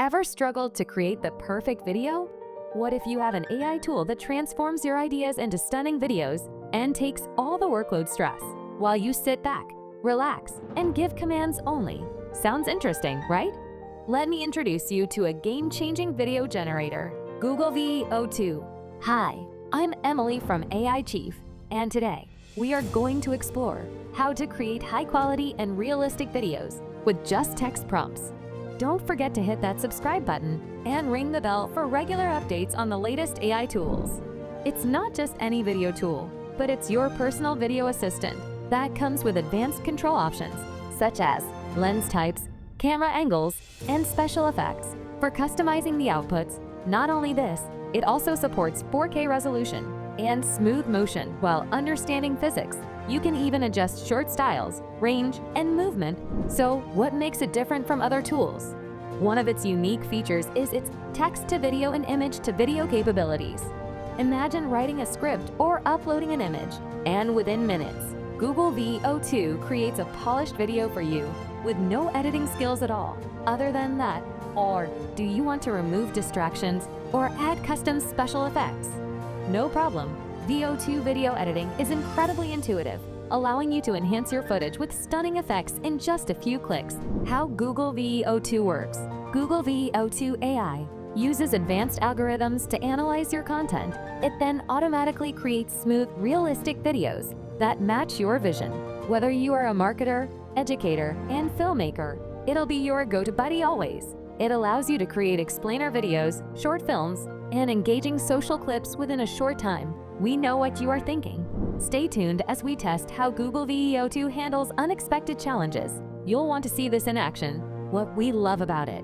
Ever struggled to create the perfect video? What if you have an AI tool that transforms your ideas into stunning videos and takes all the workload stress while you sit back, relax, and give commands only? Sounds interesting, right? Let me introduce you to a game-changing video generator, Google VEO2. Hi, I'm Emily from AI Chief, and today we are going to explore how to create high-quality and realistic videos with just text prompts. Don't forget to hit that subscribe button and ring the bell for regular updates on the latest AI tools. It's not just any video tool, but it's your personal video assistant that comes with advanced control options such as lens types, camera angles, and special effects for customizing the outputs. Not only this, it also supports 4K resolution and smooth motion while understanding physics. You can even adjust short styles, range, and movement. So what makes it different from other tools? One of its unique features is its text-to-video and image-to-video capabilities. Imagine writing a script or uploading an image, and within minutes, Google VEO2 creates a polished video for you with no editing skills at all. Other than that, or do you want to remove distractions or add custom special effects? No problem. VEO2 video editing is incredibly intuitive, allowing you to enhance your footage with stunning effects in just a few clicks. How Google VEO2 works. Google VEO2 AI uses advanced algorithms to analyze your content. It then automatically creates smooth, realistic videos that match your vision. Whether you are a marketer, educator, and filmmaker, it'll be your go-to buddy always. It allows you to create explainer videos, short films, and engaging social clips within a short time. We know what you are thinking. Stay tuned as we test how Google VEO2 handles unexpected challenges. You'll want to see this in action. What we love about it.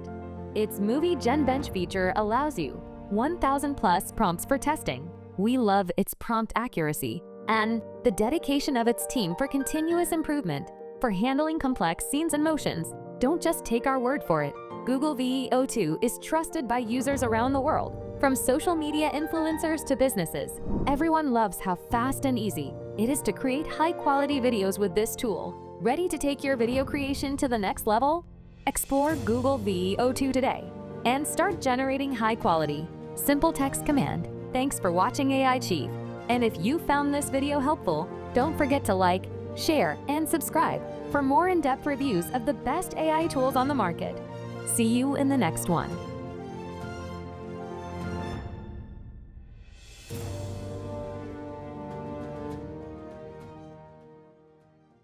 Its Movie Gen Bench feature allows you 1,000 plus prompts for testing. We love its prompt accuracy and the dedication of its team for continuous improvement. For handling complex scenes and motions, don't just take our word for it. Google VEO2 is trusted by users around the world. From social media influencers to businesses, everyone loves how fast and easy it is to create high-quality videos with this tool. Ready to take your video creation to the next level? Explore Google VEO2 today and start generating high-quality, simple text command. Thanks for watching AI Chief. And if you found this video helpful, don't forget to like, share, and subscribe for more in-depth reviews of the best AI tools on the market. See you in the next one.